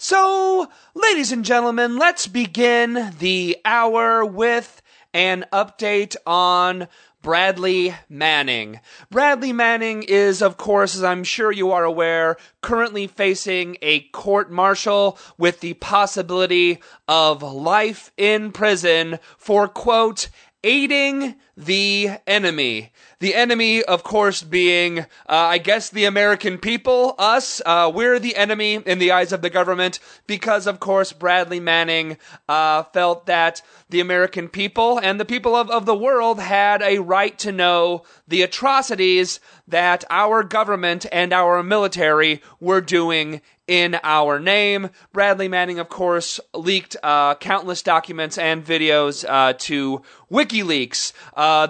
So, ladies and gentlemen, let's begin the hour with an update on Bradley Manning. Bradley Manning is, of course, as I'm sure you are aware, currently facing a court-martial with the possibility of life in prison for, quote, aiding the enemy. The enemy, of course, being, I guess, the American people, us. We're the enemy in the eyes of the government because, of course, Bradley Manning felt that the American people and the people of the world had a right to know the atrocities that our government and our military were doing in our name. Bradley Manning, of course, leaked countless documents and videos to WikiLeaks,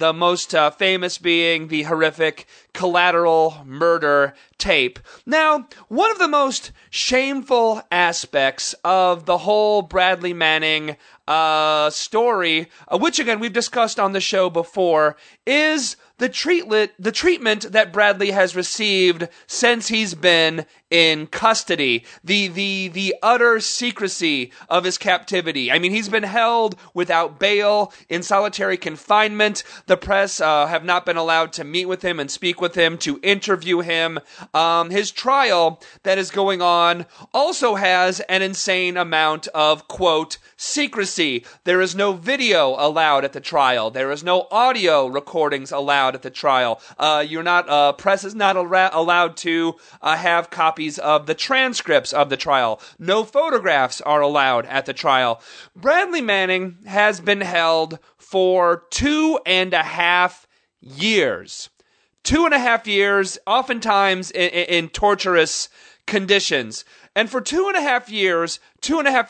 the most famous being the horrific collateral murder tape. Now, one of the most shameful aspects of the whole Bradley Manning story, which again we've discussed on the show before, is the treatment that Bradley has received since he's been in custody. The utter secrecy of his captivity. I mean, he's been held without bail in solitary confinement. The press have not been allowed to meet with him and speak with him, to interview him. His trial that is going on also has an insane amount of, quote, secrecy. There is no video allowed at the trial. There is no audio recordings allowed at the trial. Press is not allowed to have copies of the transcripts of the trial. No photographs are allowed at the trial. Bradley Manning has been held for 2.5 years. 2.5 years, oftentimes in torturous conditions. And for 2.5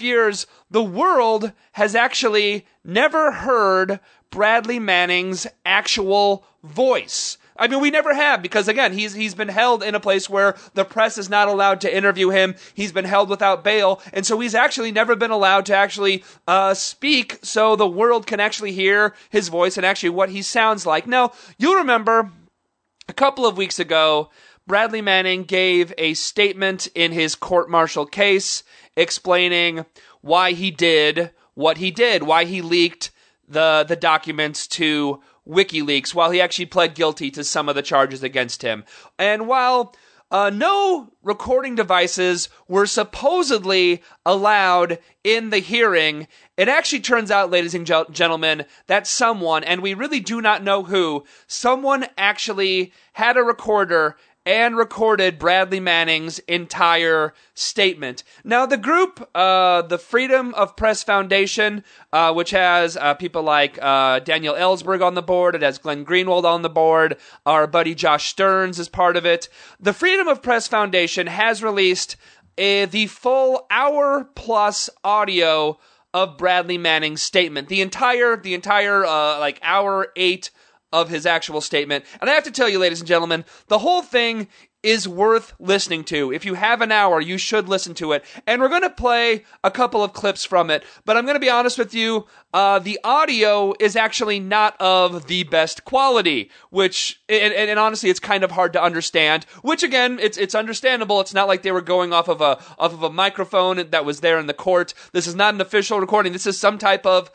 years, the world has actually never heard Bradley Manning's actual voice. I mean, we never have, because again, he's been held in a place where the press is not allowed to interview him. He's been held without bail, and so he's actually never been allowed to actually speak, so the world can actually hear his voice and actually what he sounds like. Now, you'll remember a couple of weeks ago, Bradley Manning gave a statement in his court-martial case explaining why he did what he did, why he leaked the documents to WikiLeaks, while he actually pled guilty to some of the charges against him. And while no recording devices were supposedly allowed in the hearing, it actually turns out, ladies and gentlemen, that someone, and we really do not know who, someone actually had a recorder and recorded Bradley Manning's entire statement. Now, the group, the Freedom of Press Foundation, which has people like Daniel Ellsberg on the board, it has Glenn Greenwald on the board, our buddy Josh Stearns is part of it. The Freedom of Press Foundation has released the full hour-plus audio of Bradley Manning's statement. The entire hour 8 of his actual statement. And I have to tell you, ladies and gentlemen, the whole thing is worth listening to. If you have an hour, you should listen to it. And we're going to play a couple of clips from it. But I'm going to be honest with you, the audio is actually not of the best quality, which, and honestly, it's kind of hard to understand, which again, it's understandable. It's not like they were going off of a microphone that was there in the court. This is not an official recording. This is some type of,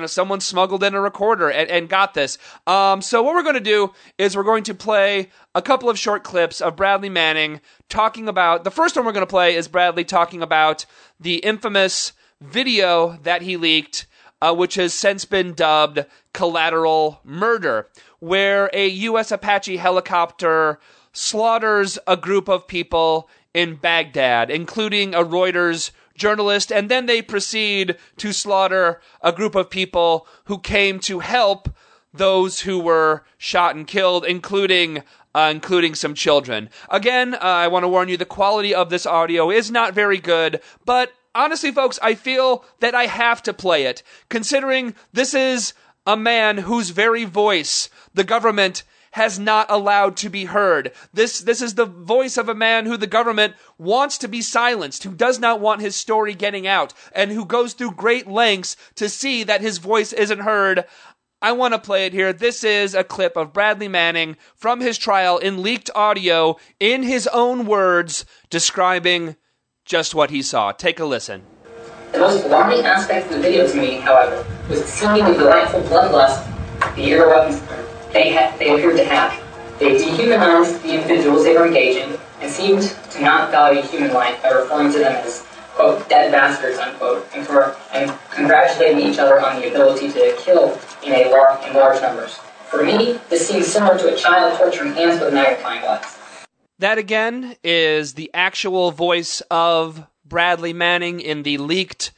someone smuggled in a recorder and got this. So what we're going to do is we're going to play a couple of short clips of Bradley Manning talking about, the first one we're going to play is Bradley talking about the infamous video that he leaked, which has since been dubbed collateral murder, where a U.S. Apache helicopter slaughters a group of people in Baghdad, including a Reuters journalist, and then they proceed to slaughter a group of people who came to help those who were shot and killed, including some children. Again, I want to warn you, the quality of this audio is not very good, but honestly, folks, I feel that I have to play it, considering this is a man whose very voice the government has not allowed to be heard. This is the voice of a man who the government wants to be silenced, who does not want his story getting out, and who goes through great lengths to see that his voice isn't heard. I want to play it here. This is a clip of Bradley Manning from his trial in leaked audio, in his own words, describing just what he saw. Take a listen. The most alarming aspect of the video to me, however, was the seemingly delightful bloodlust the air weapons they appeared to have. They dehumanized the individuals they were engaging and seemed to not value human life by referring to them as, quote, dead bastards, unquote, and congratulating each other on the ability to kill in large numbers. For me, this seems similar to a child torturing ants with a magnifying glass. That, again, is the actual voice of Bradley Manning in the leaked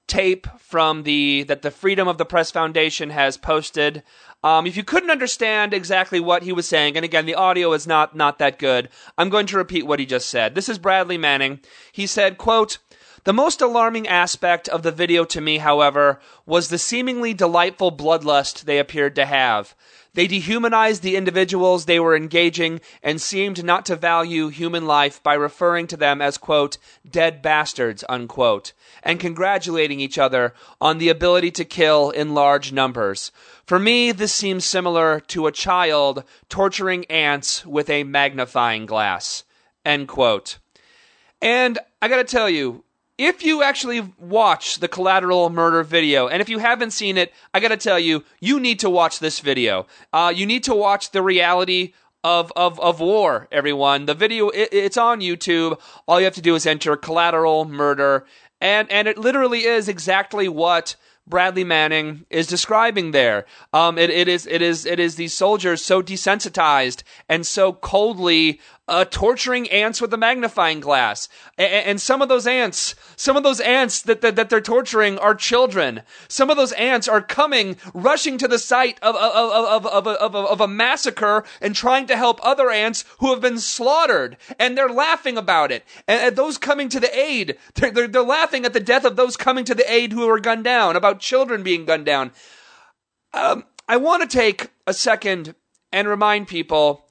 tape from that the Freedom of the Press Foundation has posted. If you couldn't understand exactly what he was saying, and again, the audio is not that good, I'm going to repeat what he just said. This is Bradley Manning. He said, quote, "The most alarming aspect of the video to me, however, was the seemingly delightful bloodlust they appeared to have. They dehumanized the individuals they were engaging and seemed not to value human life by referring to them as, quote, dead bastards, unquote, and congratulating each other on the ability to kill in large numbers. For me, this seems similar to a child torturing ants with a magnifying glass," end quote. And I gotta tell you, if you actually watch the Collateral Murder video, and if you haven't seen it, I gotta tell you, you need to watch this video. You need to watch the reality of war, everyone. The video, it's on YouTube. All you have to do is enter Collateral Murder, and it literally is exactly what Bradley Manning is describing there. It is these soldiers so desensitized and so coldly torturing ants with a magnifying glass. And some of those ants that they're torturing are children. Some of those ants are rushing to the site of a massacre and trying to help other ants who have been slaughtered. And they're laughing about it. And those coming to the aid, they're laughing at the death of those coming to the aid who were gunned down, about children being gunned down. I want to take a second and remind people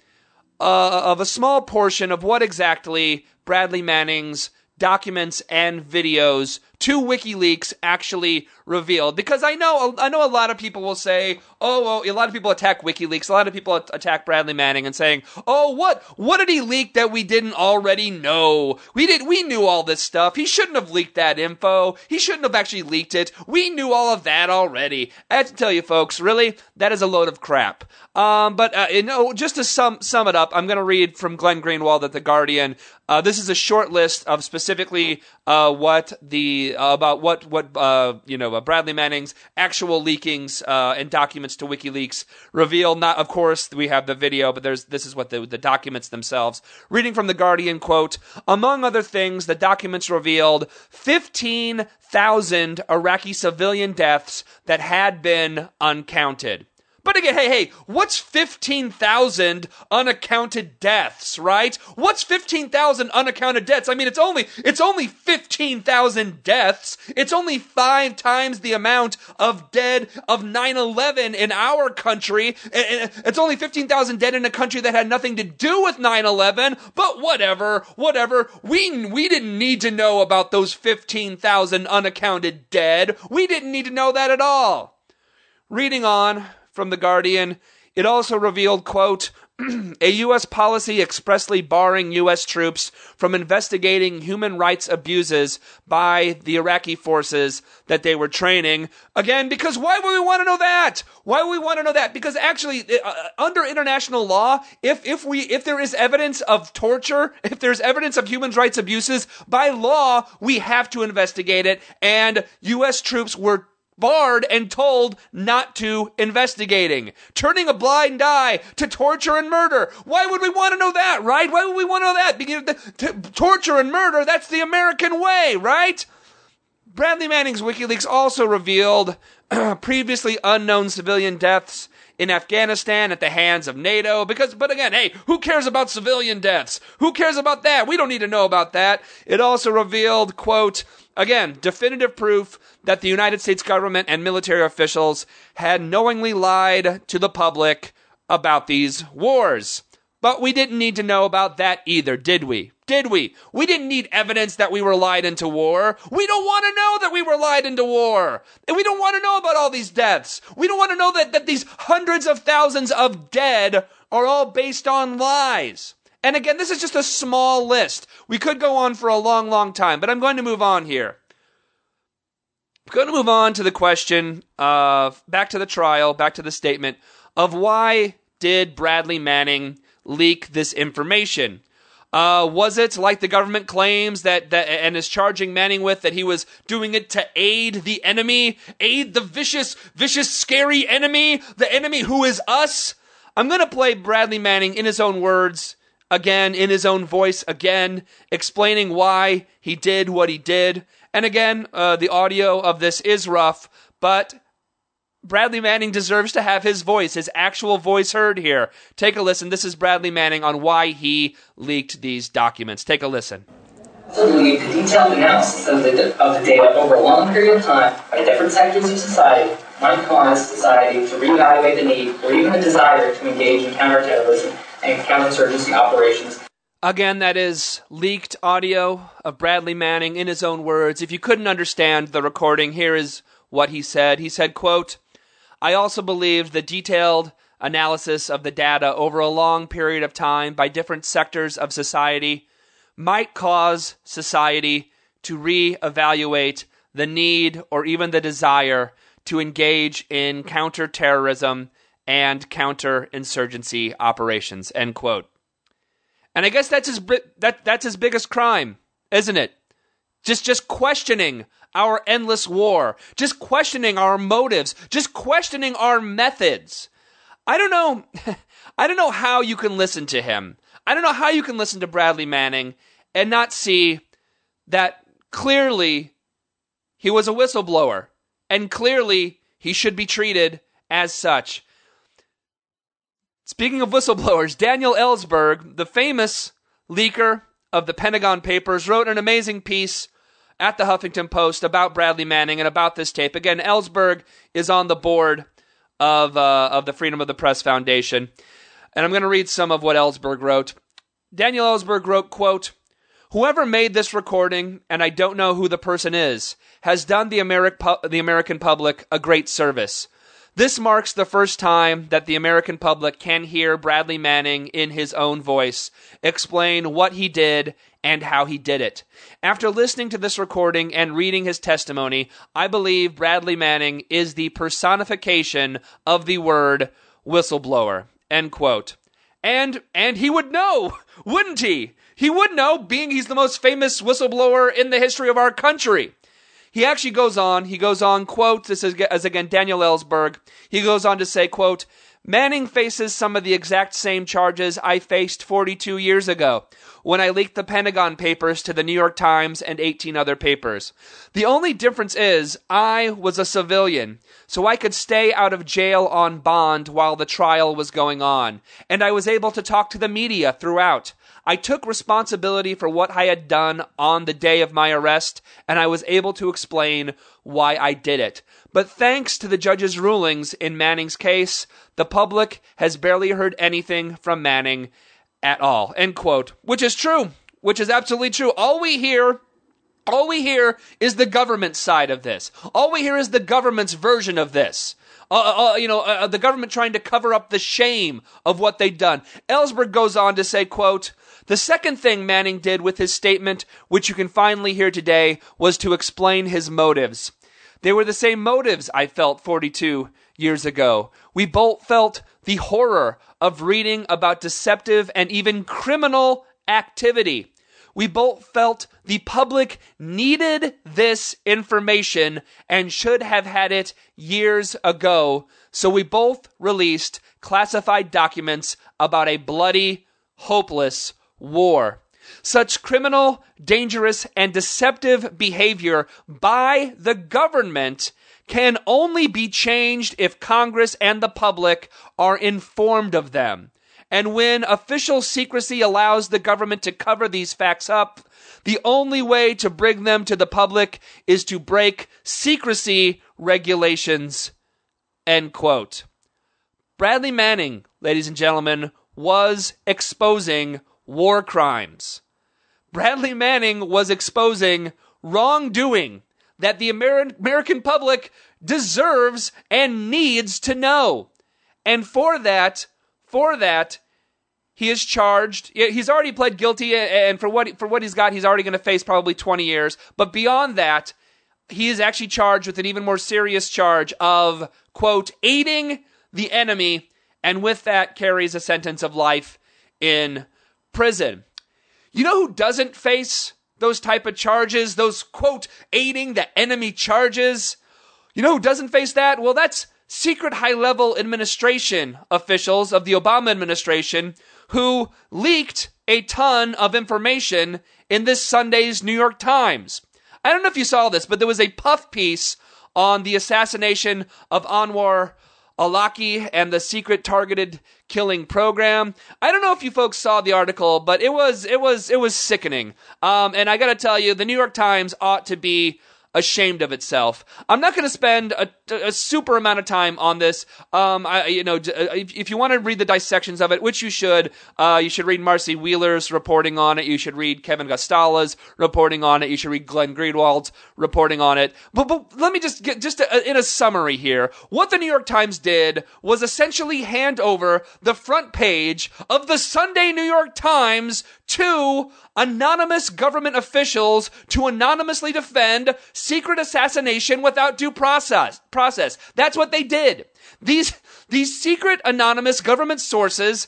of a small portion of what exactly Bradley Manning's documents and videos to WikiLeaks actually revealed. Because I know a lot of people will say, a lot of people attack WikiLeaks, a lot of people attack Bradley Manning and saying, what did he leak that we didn't already know? We knew all this stuff. He shouldn't have leaked that info. He shouldn't have actually leaked it. We knew all of that already. I have to tell you folks, really, that is a load of crap. But just to sum it up, I'm going to read from Glenn Greenwald at The Guardian. This is a short list of specifically Bradley Manning's actual leakings and documents to WikiLeaks reveal. Not, of course, we have the video, but this is what the documents themselves. Reading from The Guardian, quote, "Among other things, the documents revealed 15,000 Iraqi civilian deaths that had been uncounted." But again, hey, what's 15,000 unaccounted deaths, right? What's 15,000 unaccounted deaths? I mean, it's only 15,000 deaths. It's only 5 times the amount of dead of 9/11 in our country. It's only 15,000 dead in a country that had nothing to do with 9/11, but whatever. We didn't need to know about those 15,000 unaccounted dead. We didn't need to know that at all. Reading on from The Guardian, it also revealed, quote, "A U.S. policy expressly barring U.S. troops from investigating human rights abuses by the Iraqi forces that they were training." Again, because why would we want to know that? Why would we want to know that? Because actually, under international law, if there is evidence of torture, if there's evidence of human rights abuses, by law, we have to investigate it, and U.S. troops were barred and told not to investigating, turning a blind eye to torture and murder. Why would we want to know that, right? Why would we want to know that? Because torture and murder, that's the American way, right? Bradley Manning's WikiLeaks also revealed previously unknown civilian deaths in Afghanistan at the hands of NATO. But again, hey, who cares about civilian deaths? Who cares about that? We don't need to know about that. It also revealed, quote, again, definitive proof that the United States government and military officials had knowingly lied to the public about these wars. But we didn't need to know about that either, did we? We didn't need evidence that we were lied into war. We don't want to know that we were lied into war. And we don't want to know about all these deaths. We don't want to know that these hundreds of thousands of dead are all based on lies. And again, this is just a small list. We could go on for a long, long time, but I'm going to move on here. I'm going to move on to the question of, back to the trial, back to the statement of why did Bradley Manning leak this information? Was it, like the government claims that and is charging Manning with, that he was doing it to aid the enemy, aid the vicious, scary enemy, the enemy who is us? I'm going to play Bradley Manning in his own words, again, in his own voice, again, explaining why he did what he did. And again, the audio of this is rough, but Bradley Manning deserves to have his voice, his actual voice, heard here. Take a listen. This is Bradley Manning on why he leaked these documents. Take a listen. I believe the detailed analysis of the data over a long period of time by different sectors of society might cause society to reevaluate the need or even the desire to engage in counterterrorism and counterinsurgency operations. Again, that is leaked audio of Bradley Manning in his own words. If you couldn't understand the recording, here is what he said. He said, quote, "I also believe the detailed analysis of the data over a long period of time by different sectors of society might cause society to reevaluate the need or even the desire to engage in counterterrorism and counterinsurgency operations," end quote. And I guess that's his biggest crime, isn't it? Just questioning our endless war, just questioning our motives, just questioning our methods. I don't know how you can listen to him. I don't know how you can listen to Bradley Manning and not see that clearly he was a whistleblower, and clearly he should be treated as such. Speaking of whistleblowers, Daniel Ellsberg, the famous leaker of the Pentagon Papers, wrote an amazing piece at the Huffington Post about Bradley Manning and about this tape. Again, Ellsberg is on the board of the Freedom of the Press Foundation. And I'm going to read some of what Ellsberg wrote. Daniel Ellsberg wrote, quote, "Whoever made this recording, and I don't know who the person is, has done the American public a great service. This marks the first time that the American public can hear Bradley Manning in his own voice explain what he did and how he did it. After listening to this recording and reading his testimony, I believe Bradley Manning is the personification of the word whistleblower," end quote. And he would know, wouldn't he? He would know, being he's the most famous whistleblower in the history of our country. He actually goes on, quote, this is again Daniel Ellsberg, he goes on to say, quote, "Manning faces some of the exact same charges I faced 42 years ago when I leaked the Pentagon Papers to the New York Times and 18 other papers. The only difference is I was a civilian, so I could stay out of jail on bond while the trial was going on, and I was able to talk to the media throughout. I took responsibility for what I had done on the day of my arrest, and I was able to explain why I did it. But thanks to the judge's rulings in Manning's case, the public has barely heard anything from Manning at all," end quote. Which is true. Which is absolutely true. All we hear is the government side of this. All we hear is the government's version of this. The government trying to cover up the shame of what they'd done. Ellsberg goes on to say, quote, "The second thing Manning did with his statement, which you can finally hear today, was to explain his motives. They were the same motives I felt 42 years ago. We both felt the horror of reading about deceptive and even criminal activity. We both felt the public needed this information and should have had it years ago, so we both released classified documents about a bloody, hopeless war. Such criminal, dangerous, and deceptive behavior by the government can only be changed if Congress and the public are informed of them. And when official secrecy allows the government to cover these facts up, the only way to bring them to the public is to break secrecy regulations," end quote. Bradley Manning, ladies and gentlemen, was exposing war crimes. Bradley Manning was exposing wrongdoing that the American public deserves and needs to know. And for that, he is charged. He's already pled guilty, and for what he's got, he's already going to face probably 20 years. But beyond that, he is actually charged with an even more serious charge of, quote, aiding the enemy, and with that carries a sentence of life in prison. You know who doesn't face those type of charges, those, quote, aiding the enemy charges? You know who doesn't face that? Well, that's secret high-level administration officials of the Obama administration who leaked a ton of information in this Sunday's New York Times. I don't know if you saw this, but there was a puff piece on the assassination of Anwar al-Awlaki and the secret targeted killing program. I don't know if you folks saw the article, but it was sickening. And I gotta tell you, the New York Times ought to be ashamed of itself. I'm not going to spend a super amount of time on this. If you want to read the dissections of it, which you should read Marcy Wheeler's reporting on it. You should read Kevin Gostala's reporting on it. You should read Glenn Greenwald's reporting on it. But let me just get in a summary here. What the New York Times did was essentially hand over the front page of the Sunday New York Times to anonymous government officials to anonymously defend secret assassination without due process. That's what they did. These secret anonymous government sources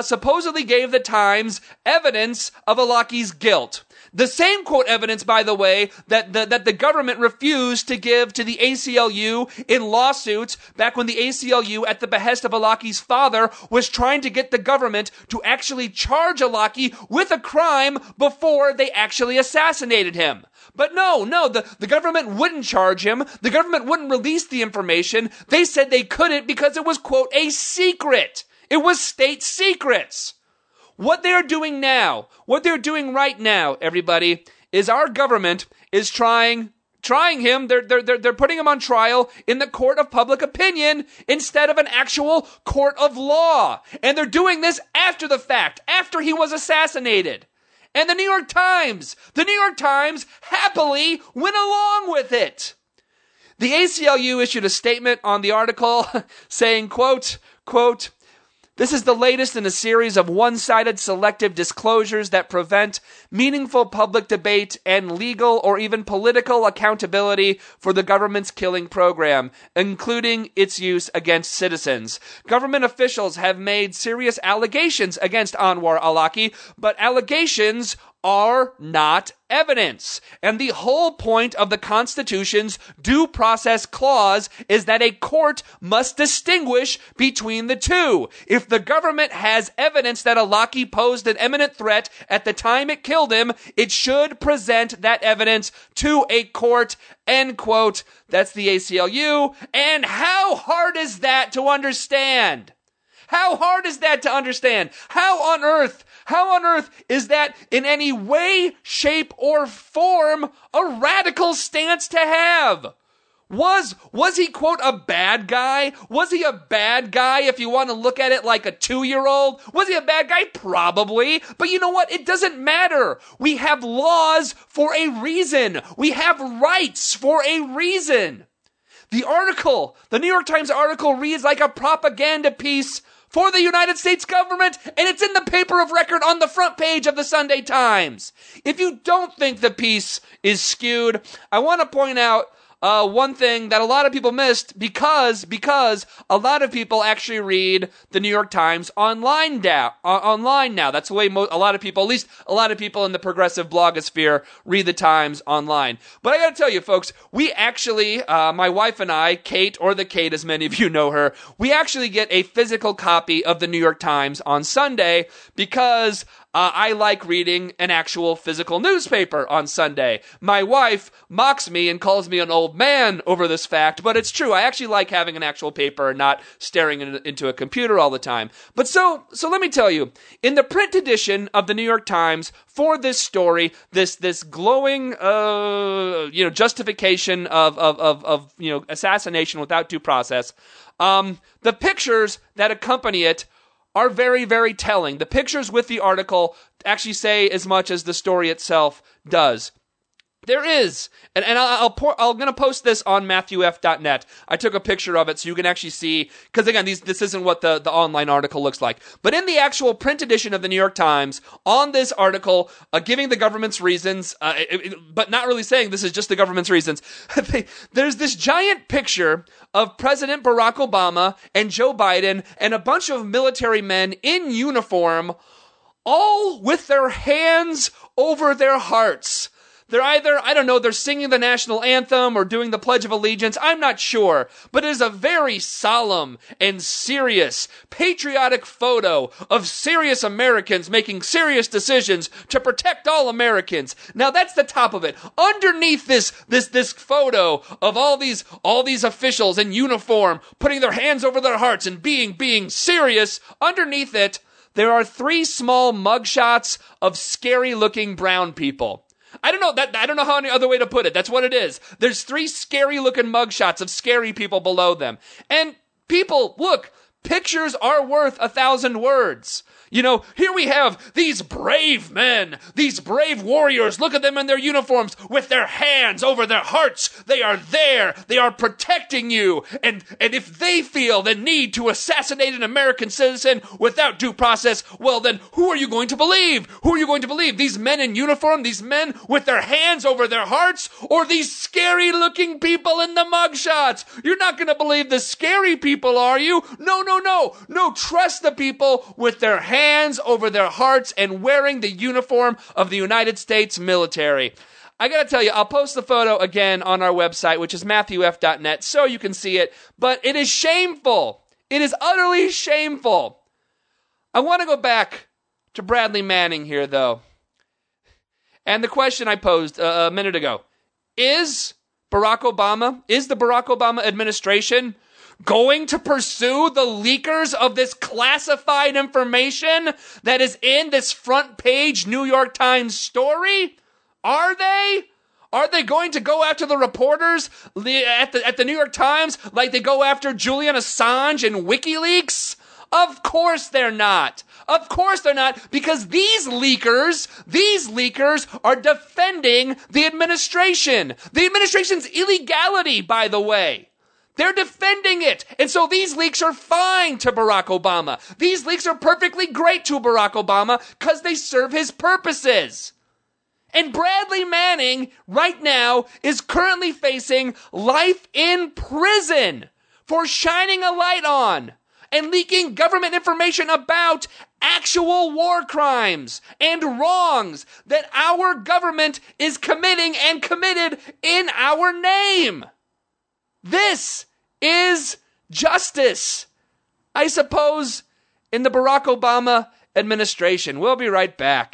supposedly gave the Times evidence of Awlaki's guilt. The same quote evidence, by the way, that the government refused to give to the ACLU in lawsuits back when the ACLU, at the behest of Awlaki's father, was trying to get the government to actually charge Awlaki with a crime before they actually assassinated him. But no, the government wouldn't charge him. The government wouldn't release the information. They said they couldn't because it was, quote, a secret. It was state secrets. What they're doing now, what they're doing right now, everybody, is our government is trying him. They're putting him on trial in the court of public opinion instead of an actual court of law. And they're doing this after the fact, after he was assassinated. And the New York Times happily went along with it. The ACLU issued a statement on the article saying, quote, "This is the latest in a series of one-sided selective disclosures that prevent meaningful public debate and legal or even political accountability for the government's killing program, including its use against citizens. Government officials have made serious allegations against Anwar al-Awlaki, but allegations are not evidence. And the whole point of the Constitution's due process clause is that a court must distinguish between the two. If the government has evidence that Awlaki posed an imminent threat at the time it killed him, it should present that evidence to a court," end quote. That's the ACLU. And how hard is that to understand? How hard is that to understand? How on earth is that in any way, shape, or form a radical stance to have? Was he, quote, a bad guy? Was he a bad guy if you want to look at it like a 2-year-old? Was he a bad guy? Probably. But you know what? It doesn't matter. We have laws for a reason. We have rights for a reason. The New York Times article reads like a propaganda piece for the United States government, and it's in the paper of record on the front page of the Sunday Times. If you don't think the piece is skewed, I want to point out one thing that a lot of people missed because a lot of people actually read the New York Times online now. That's the way a lot of people, at least a lot of people in the progressive blogosphere, read the Times online. But I gotta tell you, folks, we actually, my wife and I, Kate, or the Kate as many of you know her, we actually get a physical copy of the New York Times on Sunday because I like reading an actual physical newspaper on Sunday. My wife mocks me and calls me an old man over this fact, but it's true. I actually like having an actual paper and not staring into a computer all the time. But so let me tell you, in the print edition of the New York Times for this story, this glowing, justification of assassination without due process, the pictures that accompany it are very, very telling. The pictures with the article actually say as much as the story itself does. There is, and I'm going to post this on MatthewF.net. I took a picture of it so you can actually see, because again, this isn't what the online article looks like. But in the actual print edition of the New York Times, on this article, giving the government's reasons, but not really saying this is just the government's reasons, there's this giant picture of President Barack Obama and Joe Biden and a bunch of military men in uniform, all with their hands over their hearts. They're either, I don't know, they're singing the national anthem or doing the Pledge of Allegiance. I'm not sure. But it is a very solemn and serious, patriotic photo of serious Americans making serious decisions to protect all Americans. Now that's the top of it. Underneath this photo of all these officials in uniform putting their hands over their hearts and being serious, underneath it, there are 3 small mugshots of scary-looking brown people. I don't know how any other way to put it. That's what it is. There's 3 scary-looking mugshots of scary people below them. And people, look, pictures are worth 1,000 words. You know, here we have these brave men, these brave warriors. Look at them in their uniforms with their hands over their hearts. They are there. They are protecting you. And if they feel the need to assassinate an American citizen without due process, well then, who are you going to believe? Who are you going to believe? These men in uniform, these men with their hands over their hearts, or these scary looking people in the mugshots? You're not going to believe the scary people, are you? No, trust the people with their hands over their hearts and wearing the uniform of the United States military. I gotta tell you, I'll post the photo again on our website, which is MatthewF.net, so you can see it, but it is shameful. It is utterly shameful. I want to go back to Bradley Manning here, though. And the question I posed a minute ago, is the Barack Obama administration going to pursue the leakers of this classified information that is in this front page New York Times story? Are they? Are they going to go after the reporters at the New York Times like they go after Julian Assange and WikiLeaks? Of course they're not. Of course they're not, because these leakers are defending the administration. The administration's illegality, by the way. They're defending it. And so these leaks are fine to Barack Obama. These leaks are perfectly great to Barack Obama because they serve his purposes. And Bradley Manning, right now, is currently facing life in prison for shining a light on and leaking government information about actual war crimes and wrongs that our government is committing and committed in our name. This is justice, I suppose, in the Barack Obama administration. We'll be right back.